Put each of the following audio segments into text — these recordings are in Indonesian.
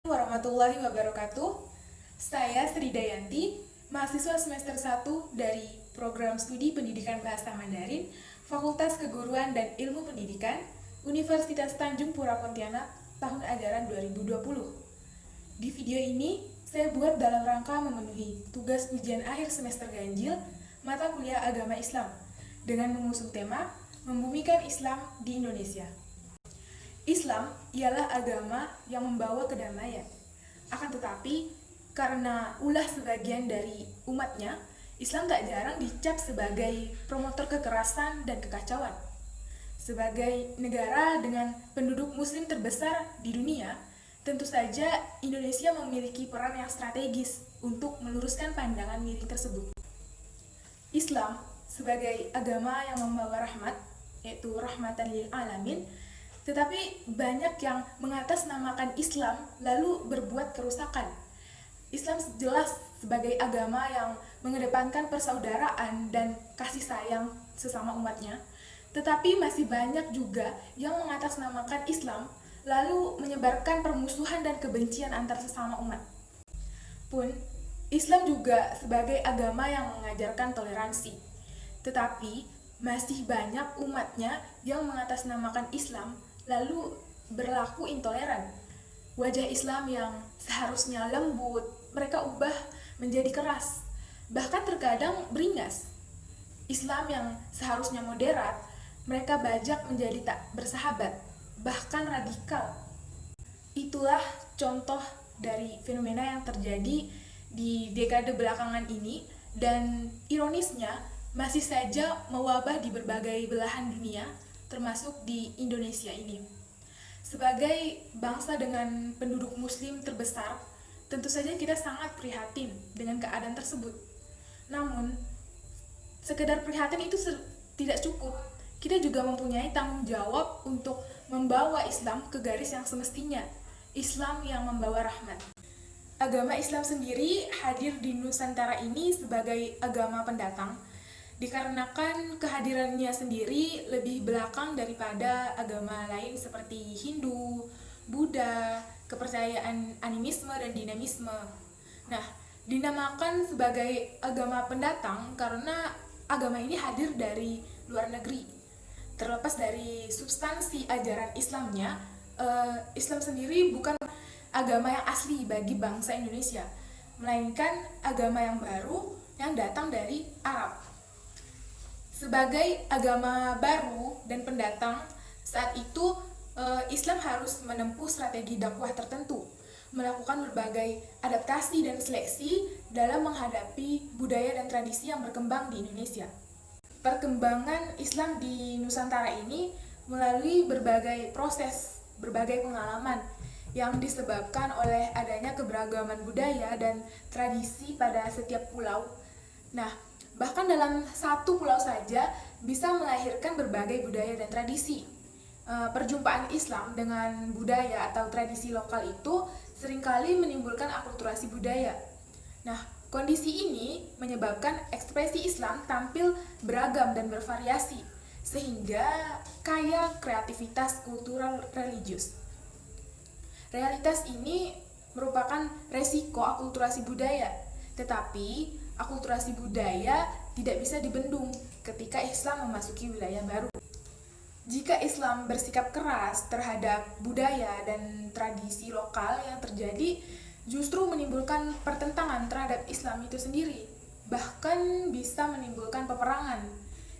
Warahmatullahi wabarakatuh. Saya Sri Dayanti, mahasiswa semester 1 dari Program Studi Pendidikan Bahasa Mandarin, Fakultas Keguruan dan Ilmu Pendidikan, Universitas Tanjung Pura Pontianak, tahun ajaran 2020. Di video ini, saya buat dalam rangka memenuhi tugas ujian akhir semester ganjil mata kuliah agama Islam dengan mengusung tema Membumikan Islam di Indonesia. Islam ialah agama yang membawa kedamaian. Akan tetapi, karena ulah sebagian dari umatnya, Islam tak jarang dicap sebagai promotor kekerasan dan kekacauan. Sebagai negara dengan penduduk muslim terbesar di dunia, tentu saja Indonesia memiliki peran yang strategis untuk meluruskan pandangan miring tersebut. Islam sebagai agama yang membawa rahmat, yaitu rahmatan lil alamin, tetapi banyak yang mengatasnamakan Islam lalu berbuat kerusakan. Islam jelas sebagai agama yang mengedepankan persaudaraan dan kasih sayang sesama umatnya, tetapi masih banyak juga yang mengatasnamakan Islam lalu menyebarkan permusuhan dan kebencian antar sesama umat. Pun, Islam juga sebagai agama yang mengajarkan toleransi, tetapi masih banyak umatnya yang mengatasnamakan Islam lalu berlaku intoleran. Wajah Islam yang seharusnya lembut, mereka ubah menjadi keras, bahkan terkadang beringas. Islam yang seharusnya moderat, mereka bajak menjadi tak bersahabat, bahkan radikal. Itulah contoh dari fenomena yang terjadi di dekade belakangan ini, dan ironisnya masih saja mewabah di berbagai belahan dunia, termasuk di Indonesia ini. Sebagai bangsa dengan penduduk muslim terbesar, tentu saja kita sangat prihatin dengan keadaan tersebut. Namun, sekedar prihatin itu tidak cukup. Kita juga mempunyai tanggung jawab untuk membawa Islam ke garis yang semestinya, Islam yang membawa rahmat. Agama Islam sendiri hadir di Nusantara ini sebagai agama pendatang, dikarenakan kehadirannya sendiri lebih belakang daripada agama lain seperti Hindu, Buddha, kepercayaan animisme dan dinamisme. Nah, dinamakan sebagai agama pendatang karena agama ini hadir dari luar negeri. Terlepas dari substansi ajaran Islamnya, Islam sendiri bukan agama yang asli bagi bangsa Indonesia, melainkan agama yang baru yang datang dari Arab. Sebagai agama baru dan pendatang, saat itu Islam harus menempuh strategi dakwah tertentu, melakukan berbagai adaptasi dan seleksi dalam menghadapi budaya dan tradisi yang berkembang di Indonesia. Perkembangan Islam di Nusantara ini melalui berbagai proses, berbagai pengalaman yang disebabkan oleh adanya keberagaman budaya dan tradisi pada setiap pulau. Nah, bahkan dalam satu pulau saja bisa melahirkan berbagai budaya dan tradisi. Perjumpaan Islam dengan budaya atau tradisi lokal itu seringkali menimbulkan akulturasi budaya. Nah, kondisi ini menyebabkan ekspresi Islam tampil beragam dan bervariasi, sehingga kaya kreativitas kultural religius. Realitas ini merupakan resiko akulturasi budaya, tetapi akulturasi budaya tidak bisa dibendung ketika Islam memasuki wilayah baru. Jika Islam bersikap keras terhadap budaya dan tradisi lokal yang terjadi, justru menimbulkan pertentangan terhadap Islam itu sendiri, bahkan bisa menimbulkan peperangan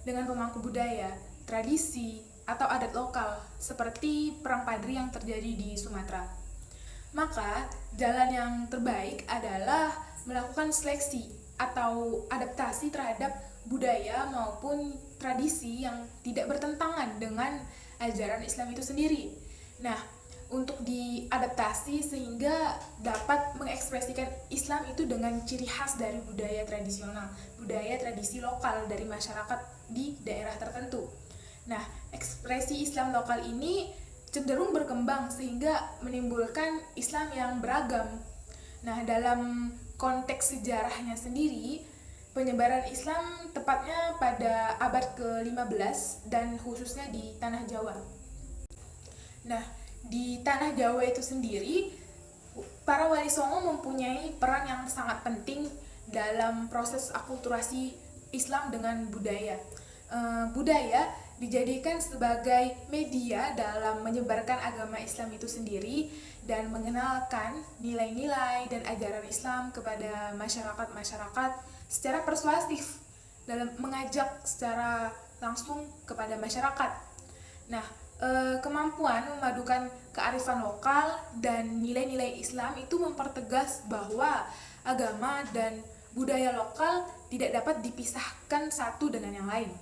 dengan pemangku budaya, tradisi, atau adat lokal, seperti Perang Padri yang terjadi di Sumatera. Maka, jalan yang terbaik adalah melakukan seleksi atau adaptasi terhadap budaya maupun tradisi yang tidak bertentangan dengan ajaran Islam itu sendiri. Nah, untuk diadaptasi sehingga dapat mengekspresikan Islam itu dengan ciri khas dari budaya tradisional, budaya tradisi lokal dari masyarakat di daerah tertentu. Nah, ekspresi Islam lokal ini cenderung berkembang sehingga menimbulkan Islam yang beragam. Nah, dalam konteks sejarahnya sendiri, penyebaran Islam tepatnya pada abad ke-15 dan khususnya di Tanah Jawa. Nah, di Tanah Jawa itu sendiri para wali songo mempunyai peran yang sangat penting dalam proses akulturasi Islam dengan budaya. Budaya dijadikan sebagai media dalam menyebarkan agama Islam itu sendiri dan mengenalkan nilai-nilai dan ajaran Islam kepada masyarakat-masyarakat secara persuasif dalam mengajak secara langsung kepada masyarakat. Nah, kemampuan memadukan kearifan lokal dan nilai-nilai Islam itu mempertegas bahwa agama dan budaya lokal tidak dapat dipisahkan satu dengan yang lain.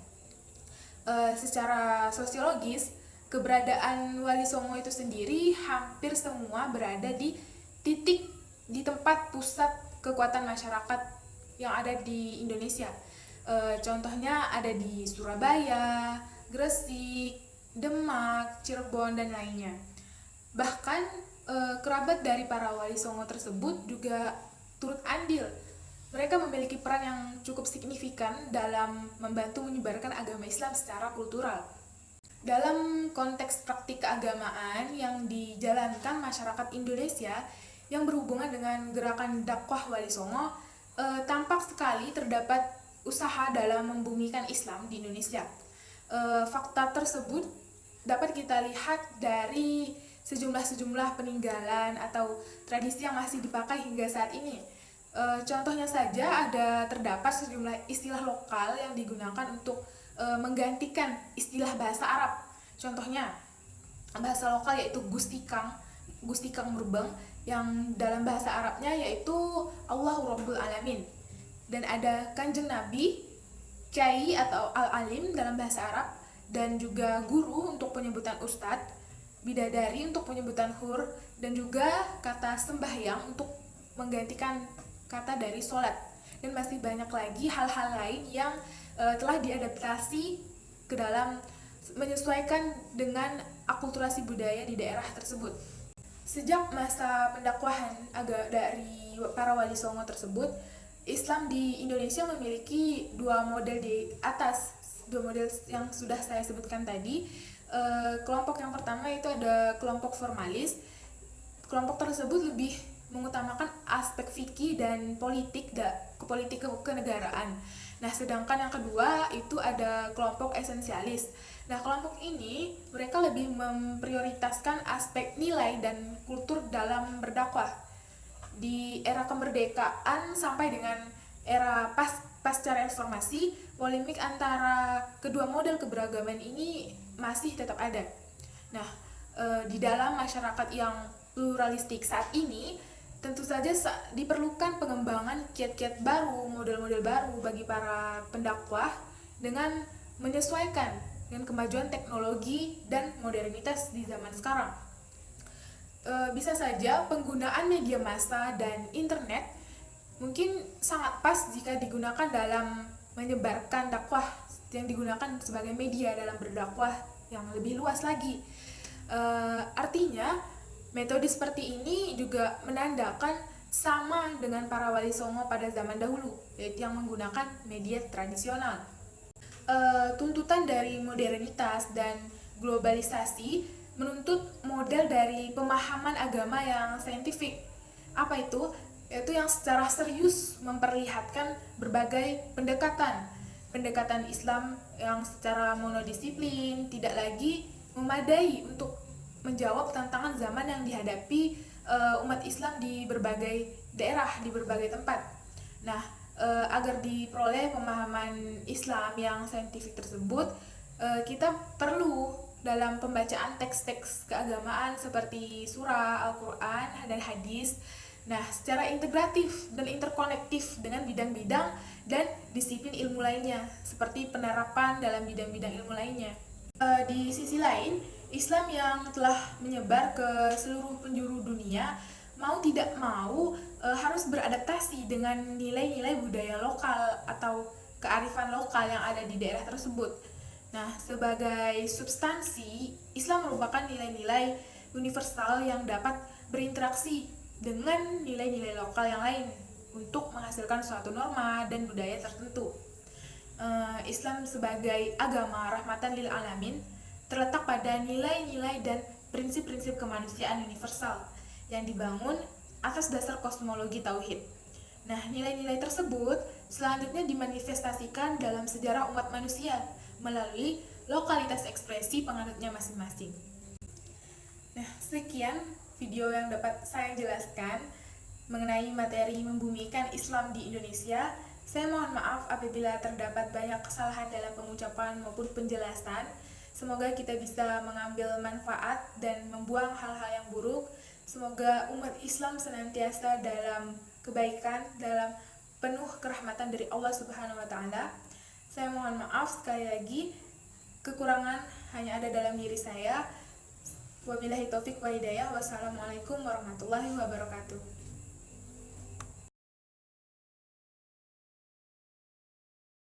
Secara sosiologis, keberadaan Wali Songo itu sendiri hampir semua berada di tempat pusat kekuatan masyarakat yang ada di Indonesia. Contohnya ada di Surabaya, Gresik, Demak, Cirebon, dan lainnya. Bahkan kerabat dari para wali songo tersebut juga turut andil. Mereka memiliki peran yang cukup signifikan dalam membantu menyebarkan agama Islam secara kultural. Dalam konteks praktik keagamaan yang dijalankan masyarakat Indonesia yang berhubungan dengan gerakan dakwah wali songo, tampak sekali terdapat usaha dalam membumikan Islam di Indonesia. Fakta tersebut dapat kita lihat dari sejumlah peninggalan atau tradisi yang masih dipakai hingga saat ini. Contohnya saja terdapat sejumlah istilah lokal yang digunakan untuk menggantikan istilah bahasa Arab. Contohnya bahasa lokal yaitu Gusti Kang Murbeng, yang dalam bahasa Arabnya yaitu Allahu Rabbul Alamin. Dan ada Kanjeng Nabi, Kyai atau Al-Alim dalam bahasa Arab, dan juga guru untuk penyebutan ustadz, bidadari untuk penyebutan hur, dan juga kata sembahyang untuk menggantikan kata dari sholat. Dan masih banyak lagi hal-hal lain yang telah diadaptasi ke dalam menyesuaikan dengan akulturasi budaya di daerah tersebut. Sejak masa pendakwahan dari para wali songo tersebut, Islam di Indonesia memiliki dua model yang sudah saya sebutkan tadi. Kelompok yang pertama itu ada kelompok formalis. Kelompok tersebut lebih mengutamakan aspek fikih dan politik kenegaraan. Nah, sedangkan yang kedua itu ada kelompok esensialis. Nah, kelompok ini mereka lebih memprioritaskan aspek nilai dan kultur dalam berdakwah. Di era kemerdekaan sampai dengan era pasca reformasi, polemik antara kedua model keberagaman ini masih tetap ada. Nah, di dalam masyarakat yang pluralistik saat ini, tentu saja diperlukan pengembangan kiat-kiat baru, model-model baru bagi para pendakwah dengan menyesuaikan dengan kemajuan teknologi dan modernitas di zaman sekarang. Bisa saja penggunaan media massa dan internet mungkin sangat pas jika digunakan dalam menyebarkan dakwah, yang digunakan sebagai media dalam berdakwah yang lebih luas lagi. Artinya metode seperti ini juga menandakan sama dengan para wali songo pada zaman dahulu, yaitu yang menggunakan media tradisional. Tuntutan dari modernitas dan globalisasi menuntut model dari pemahaman agama yang saintifik. Apa itu? Yaitu yang secara serius memperlihatkan berbagai pendekatan Islam yang secara monodisiplin, tidak lagi memadai untuk menjawab tantangan zaman yang dihadapi umat Islam di berbagai daerah, di berbagai tempat. Nah, agar diperoleh pemahaman Islam yang saintifik tersebut, kita perlu dalam pembacaan teks-teks keagamaan seperti surah, Al-Quran, dan hadis. Nah, secara integratif dan interkonektif dengan bidang-bidang dan disiplin ilmu lainnya, seperti penerapan dalam bidang-bidang ilmu lainnya. Di sisi lain, Islam yang telah menyebar ke seluruh penjuru dunia, mau tidak mau harus beradaptasi dengan nilai-nilai budaya lokal atau kearifan lokal yang ada di daerah tersebut. Nah, sebagai substansi, Islam merupakan nilai-nilai universal yang dapat berinteraksi dengan nilai-nilai lokal yang lain untuk menghasilkan suatu norma dan budaya tertentu. Islam sebagai agama rahmatan lil alamin terletak pada nilai-nilai dan prinsip-prinsip kemanusiaan universal yang dibangun atas dasar kosmologi tauhid. Nah, nilai-nilai tersebut selanjutnya dimanifestasikan dalam sejarah umat manusia melalui lokalitas ekspresi penganutnya masing-masing. Nah, sekian video yang dapat saya jelaskan mengenai materi membumikan Islam di Indonesia. Saya mohon maaf apabila terdapat banyak kesalahan dalam pengucapan maupun penjelasan. Semoga kita bisa mengambil manfaat dan membuang hal-hal yang buruk. Semoga umat Islam senantiasa dalam kebaikan, dalam penuh kerahmatan dari Allah Subhanahu wa Ta'ala. Saya mohon maaf sekali lagi, kekurangan hanya ada dalam diri saya. Wabillahi taufik wa hidayah. Wassalamualaikum warahmatullahi wabarakatuh.